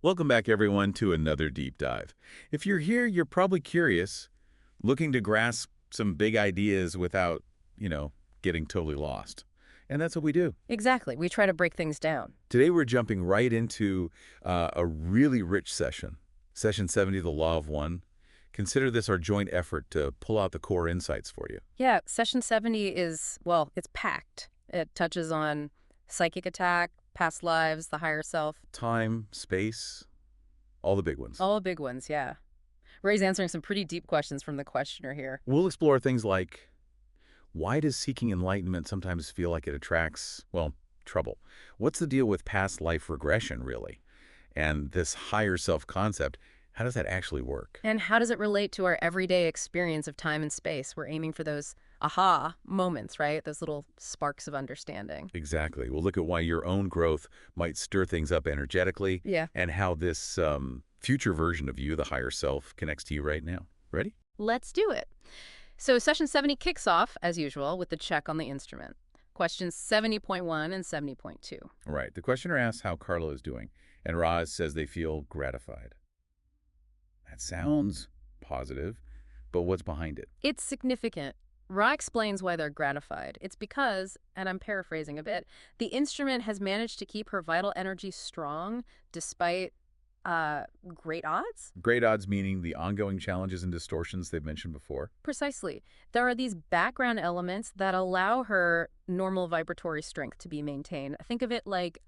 Welcome back, everyone, to another deep dive. If you're here, you're probably curious, looking to grasp some big ideas without, you know, getting totally lost. And that's what we do. Exactly. We try to break things down. Today, we're jumping right into a really rich session, Session 70, The Law of One. Consider this our joint effort to pull out the core insights for you. Yeah, session 70 is, well, it's packed. It touches on psychic attack, past lives, the higher self. Time, space, all the big ones. All the big ones, yeah. Ray's answering some pretty deep questions from the questioner here. We'll explore things like, why does seeking enlightenment sometimes feel like it attracts, well, trouble? What's the deal with past life regression, really? And this higher self concept, how does that actually work? And how does it relate to our everyday experience of time and space? We're aiming for those aha moments, right? Those little sparks of understanding. Exactly. We'll look at why your own growth might stir things up energetically Yeah. and how this future version of you, the higher self, connects to you right now. Ready? Let's do it. So session 70 kicks off, as usual, with the check on the instrument. Questions 70.1 and 70.2. All right. The questioner asks how Carla is doing, and Roz says they feel gratified. That sounds positive, but what's behind it? It's significant. Ra explains why they're gratified. It's because, and I'm paraphrasing a bit, the instrument has managed to keep her vital energy strong despite great odds? Great odds meaning the ongoing challenges and distortions they've mentioned before. Precisely. There are these background elements that allow her normal vibratory strength to be maintained. Think of it like,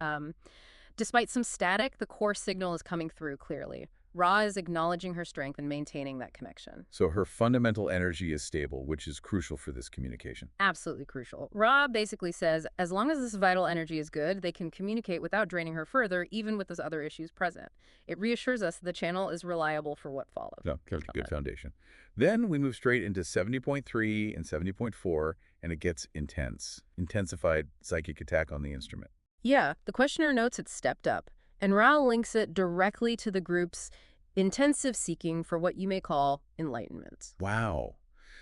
despite some static, the core signal is coming through clearly. Ra is acknowledging her strength and maintaining that connection. So her fundamental energy is stable, which is crucial for this communication. Absolutely crucial. Ra basically says, as long as this vital energy is good, they can communicate without draining her further, even with those other issues present. It reassures us the channel is reliable for what follows. So, good foundation. Then we move straight into 70.3 and 70.4, and it gets intense. Intensified psychic attack on the instrument. Yeah, the questioner notes it's stepped up, and Ra links it directly to the group's intensive seeking for what you may call enlightenment. Wow.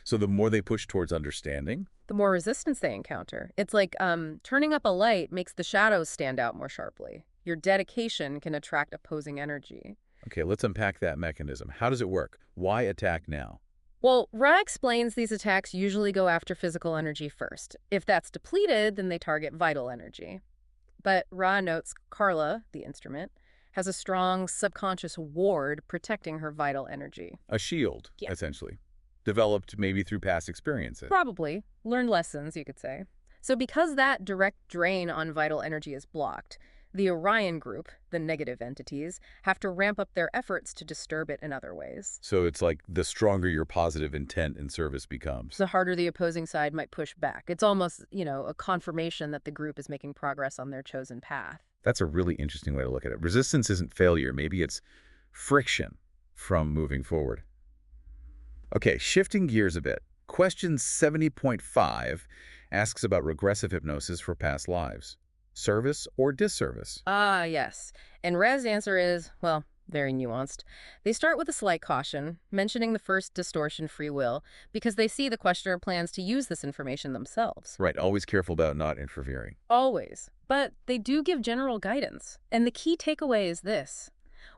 So the more they push towards understanding? The more resistance they encounter. It's like turning up a light makes the shadows stand out more sharply. Your dedication can attract opposing energy. Okay, let's unpack that mechanism. How does it work? Why attack now? Well, Ra explains these attacks usually go after physical energy first. If that's depleted, then they target vital energy. But Ra notes Carla, the instrument, has a strong subconscious ward protecting her vital energy. A shield, Yeah. essentially. Developed maybe through past experiences. Probably. Learned lessons, you could say. So because that direct drain on vital energy is blocked, the Orion group, the negative entities, have to ramp up their efforts to disturb it in other ways. So it's like the stronger your positive intent and service becomes. The harder the opposing side might push back. It's almost, a confirmation that the group is making progress on their chosen path. That's a really interesting way to look at it. Resistance isn't failure. Maybe it's friction from moving forward. Okay, shifting gears a bit. Question 70.5 asks about regressive hypnosis for past lives. Service or disservice? Ah, yes. And Ra's answer is, well, very nuanced. They start with a slight caution, mentioning the first distortion, free will, because they see the questioner plans to use this information themselves. Right, always careful about not interfering. Always. But they do give general guidance. And the key takeaway is this.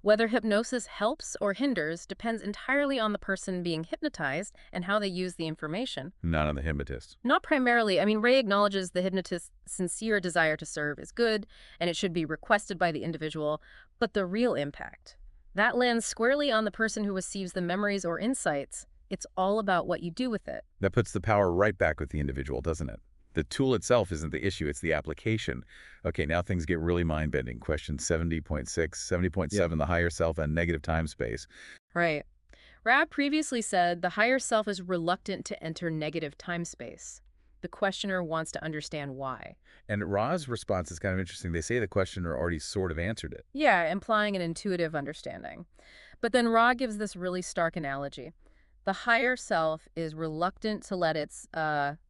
Whether hypnosis helps or hinders depends entirely on the person being hypnotized and how they use the information. Not on the hypnotist. Not primarily. Ray acknowledges the hypnotist's sincere desire to serve is good, and it should be requested by the individual, but the real impact, that lands squarely on the person who receives the memories or insights. It's all about what you do with it. That puts the power right back with the individual, doesn't it? The tool itself isn't the issue, it's the application. Okay, now things get really mind-bending. Question 70.6, 70.7, the higher self and negative time space. Right. Rab previously said the higher self is reluctant to enter negative time space. The questioner wants to understand why. And Ra's response is kind of interesting. They say the questioner already sort of answered it. Yeah, implying an intuitive understanding. But then Ra gives this really stark analogy. The higher self is reluctant to let its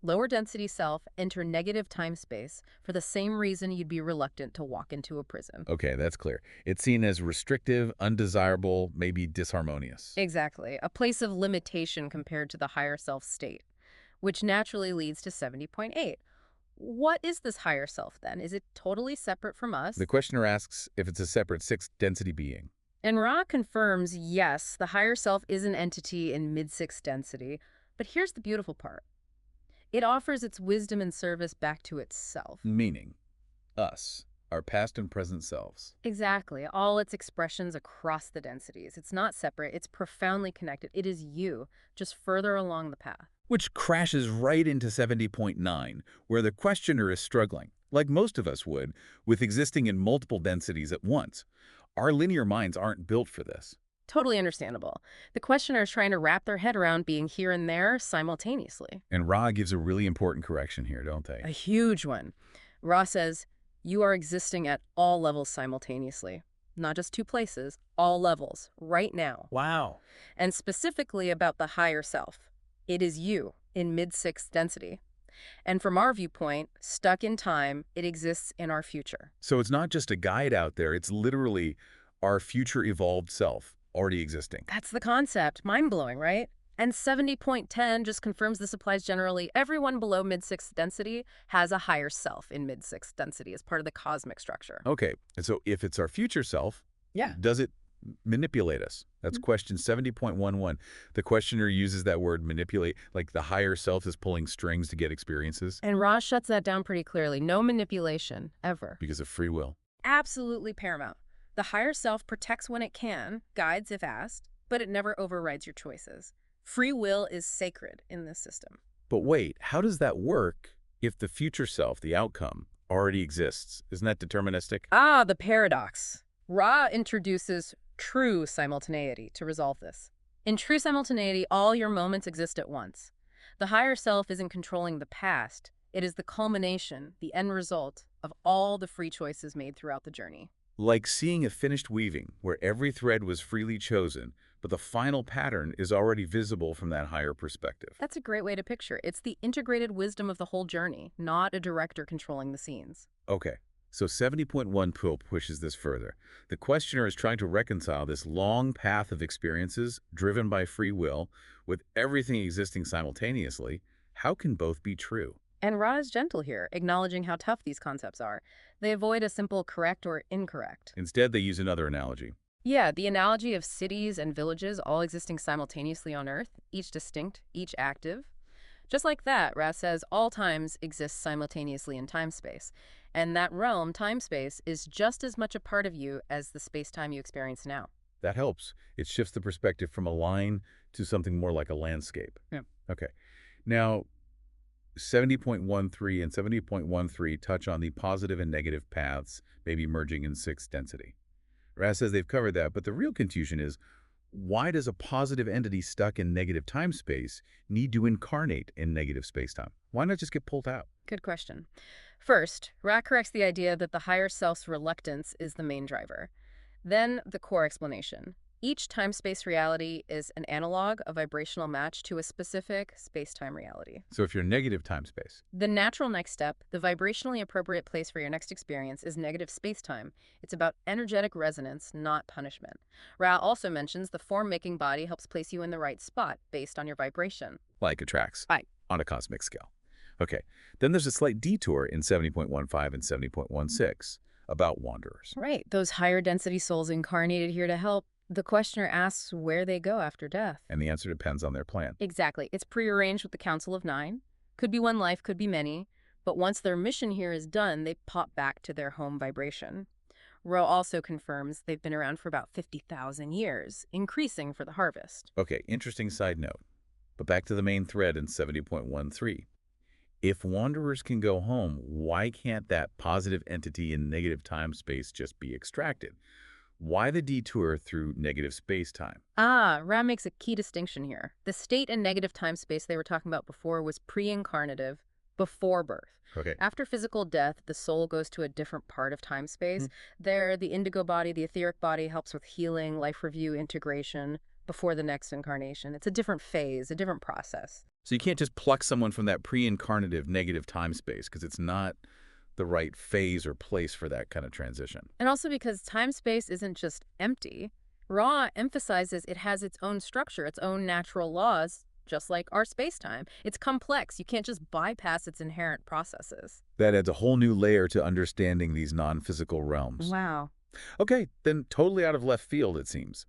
lower density self enter negative time space for the same reason you'd be reluctant to walk into a prison. Okay, that's clear. It's seen as restrictive, undesirable, maybe disharmonious. Exactly. A place of limitation compared to the higher self state, which naturally leads to 70.8. what is this higher self then? Is it totally separate from The us? questioner asks if it's a separate sixth-density being. And Ra confirms, yes, the higher self is an entity in mid-sixth density. But here's the beautiful part. It offers its wisdom and service back to itself. Meaning, us, our past and present selves. Exactly. All its expressions across the densities. It's not separate. It's profoundly connected. It is you, just further along the path. Which crashes right into 70.9, where the questioner is struggling, like most of us would, with existing in multiple densities at once. Our linear minds aren't built for this. Totally understandable. The questioner is trying to wrap their head around being here and there simultaneously. And Ra gives a really important correction here, don't A they? huge one. Ra says, you are existing at all levels simultaneously. Not just two places, all levels, right now. Wow. And specifically about the higher self. It is you in mid-sixth density. And from our viewpoint, stuck in time, it exists in our future. So it's not just a guide out there, it's literally our future evolved self already existing. That's the concept. Mind-blowing, right? And 70.10 just confirms this applies generally. Everyone below mid-sixth density has a higher self in mid-sixth density as part of the cosmic structure. Okay, and so if it's our future self, Yeah. does it manipulate us? That's Mhm. question 70.11. The questioner uses that word manipulate, like the higher self is pulling strings to get experiences And Ross shuts that down pretty clearly. No manipulation, ever. because of free will. Absolutely paramount. The higher self protects when it can, guides if asked, but it never overrides your choices. Free will is sacred in this system. But wait, how does that work if the future self, the outcome, already exists? Isn't that deterministic? Ah, the paradox. Ra introduces true simultaneity to resolve this. In true simultaneity, all your moments exist at once. The higher self isn't controlling the past. It is the culmination, the end result, of all the free choices made throughout the journey. Like seeing a finished weaving where every thread was freely chosen, but the final pattern is already visible from that higher perspective. That's a great way to picture it. It's the integrated wisdom of the whole journey, not a director controlling the scenes. Okay, so 70.1 pushes this further. The questioner is trying to reconcile this long path of experiences driven by free will with everything existing simultaneously. How can both be true? And Ra is gentle here, acknowledging how tough these concepts are. They avoid a simple correct or incorrect. Instead, they use another analogy. Yeah, the analogy of cities and villages all existing simultaneously on Earth, each distinct, each active. Just like that, Ra says all times exist simultaneously in time-space. And that realm, time-space, is just as much a part of you as the space-time you experience now. That helps. It shifts the perspective from a line to something more like a landscape. Yeah. Okay. Now, 70.13 and 70.13 touch on the positive and negative paths, maybe merging in sixth density. Raz says they've covered that, but the real confusion is, why does a positive entity stuck in negative time-space need to incarnate in negative space-time? Why not just get pulled out? Good question. First, Ra corrects the idea that the higher self's reluctance is the main driver. Then, the core explanation. Each time-space reality is an analog, a vibrational match to a specific space-time reality. So if you're negative time-space, The natural next step, the vibrationally appropriate place for your next experience, is negative space-time. It's about energetic resonance, not punishment. Ra also mentions the form-making body helps place you in the right spot based on your vibration. like attracts Right. on a cosmic scale. Okay, then there's a slight detour in 70.15 and 70.16 about wanderers. Right, those higher density souls incarnated here to help. The questioner asks where they go after death. And the answer depends on their plan. Exactly. It's prearranged with the Council of Nine. Could be one life, could be many. But once their mission here is done, they pop back to their home vibration. Roe also confirms they've been around for about 50,000 years, increasing for the harvest. Okay, interesting side note. But back to the main thread in 70.13. If wanderers can go home, why can't that positive entity in negative time-space just be extracted? Why the detour through negative space-time? Ra makes a key distinction here. The state in negative time-space they were talking about before was pre-incarnative, before birth. Okay, After physical death, the soul goes to a different part of time-space. There, the indigo body, the etheric body, helps with healing, life review, integration before the next incarnation. It's a different phase, a different process. so you can't just pluck someone from that pre-incarnative negative time-space because it's not the right phase or place for that kind of transition. And also because time-space isn't just empty. Ra emphasizes it has its own structure, its own natural laws, just like our space-time. It's complex. You can't just bypass its inherent processes. That adds a whole new layer to understanding these non-physical realms. Wow. Okay, then totally out of left field, it seems.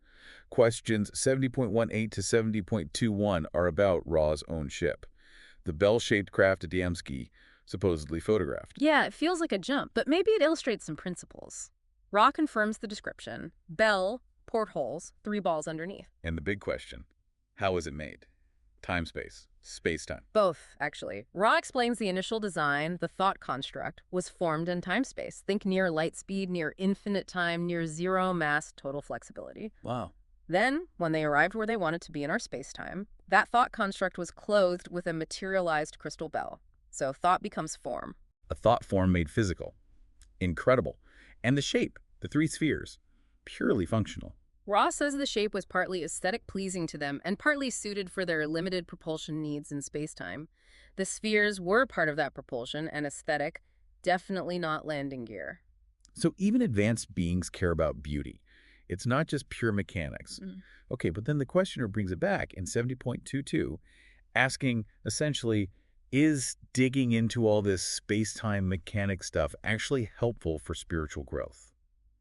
Questions 70.18 to 70.21 are about Ra's own ship, the bell-shaped craft Adamski supposedly photographed. Yeah, it feels like a jump, but maybe it illustrates some principles. Ra confirms the description. Bell, portholes, 3 balls underneath. And the big question, how is it made? Time-space, space-time. Both, actually. Ra explains the initial design, the thought construct, was formed in time-space. Think near light speed, near infinite time, near zero mass, total flexibility. Wow. Then, when they arrived where they wanted to be in our space-time, that thought construct was clothed with a materialized crystal bell. So thought becomes form. A thought form made physical. Incredible. And the shape, the 3 spheres, purely functional. Ra says the shape was partly aesthetic pleasing to them and partly suited for their limited propulsion needs in spacetime. The spheres were part of that propulsion and aesthetic, definitely not landing gear. So even advanced beings care about beauty. It's not just pure mechanics. Okay, but then the questioner brings it back in 70.22, asking essentially, is digging into all this space-time mechanic stuff actually helpful for spiritual growth?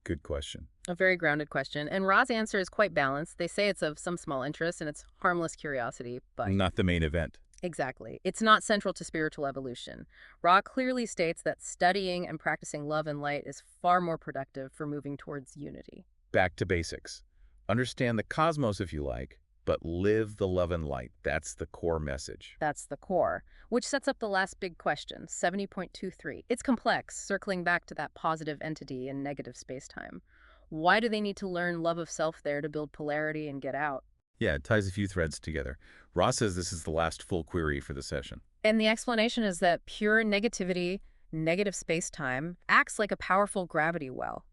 Good question. A very grounded question, and Ra's answer is quite balanced. They say it's of some small interest and it's harmless curiosity, but... Not the main event. Exactly. It's not central to spiritual evolution. Ra clearly states that studying and practicing love and light is far more productive for moving towards unity. Back to basics. Understand the cosmos if you like, but live the love and light. That's the core message. That's the core, which sets up the last big question, 70.23. It's complex, circling back to that positive entity and negative spacetime. Why do they need to learn love of self there to build polarity and get out? Yeah, it ties a few threads together. Ross says this is the last full query for the session. And the explanation is that pure negativity, negative spacetime, acts like a powerful gravity well.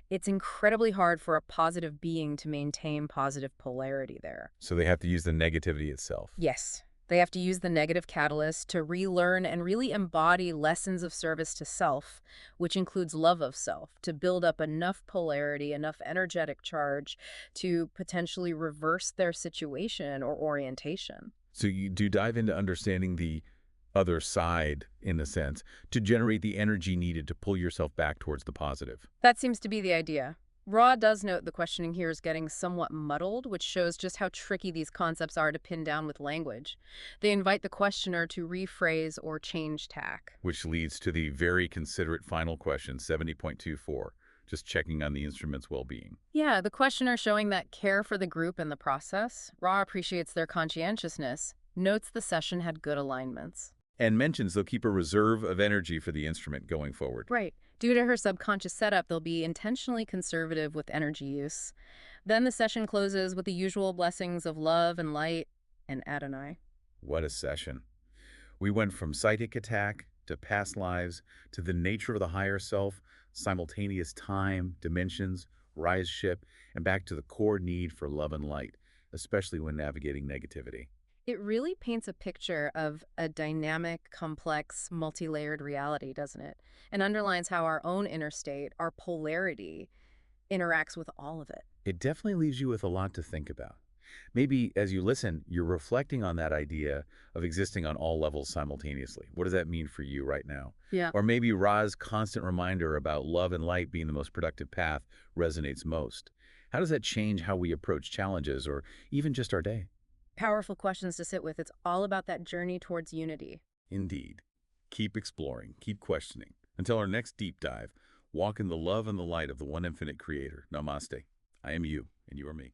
It's incredibly hard for a positive being to maintain positive polarity there. So they have to use the negativity itself. Yes. They have to use the negative catalyst to relearn and really embody lessons of service to self, which includes love of self, to build up enough polarity, enough energetic charge to potentially reverse their situation or orientation. So you do dive into understanding the other side, in a sense, to generate the energy needed to pull yourself back towards the positive. That seems to be the idea. Ra does note the questioning here is getting somewhat muddled, which shows just how tricky these concepts are to pin down with language. They invite the questioner to rephrase or change tack. Which leads to the very considerate final question, 70.24, just checking on the instrument's well-being. Yeah, the questioner showing that care for the group and the process. Ra appreciates their conscientiousness, notes the session had good alignments. And mentions they'll keep a reserve of energy for the instrument going forward. Right. Due to her subconscious setup, they'll be intentionally conservative with energy use. Then the session closes with the usual blessings of love and light and Adonai. What a session. We went from psychic attack to past lives to the nature of the higher self, simultaneous time, dimensions, rise ship, and back to the core need for love and light, especially when navigating negativity. It really paints a picture of a dynamic, complex, multi-layered reality, doesn't it? And underlines how our own inner state, our polarity, interacts with all of it. It definitely leaves you with a lot to think about. Maybe as you listen, you're reflecting on that idea of existing on all levels simultaneously. What does that mean for you right now? Yeah. Or maybe Ra's constant reminder about love and light being the most productive path resonates most. How does that change how we approach challenges or even just our day? Powerful questions to sit with. It's all about that journey towards unity. Indeed. Keep exploring, keep questioning. Until our next deep dive, walk in the love and the light of the one infinite creator. Namaste. I am you, and you are me.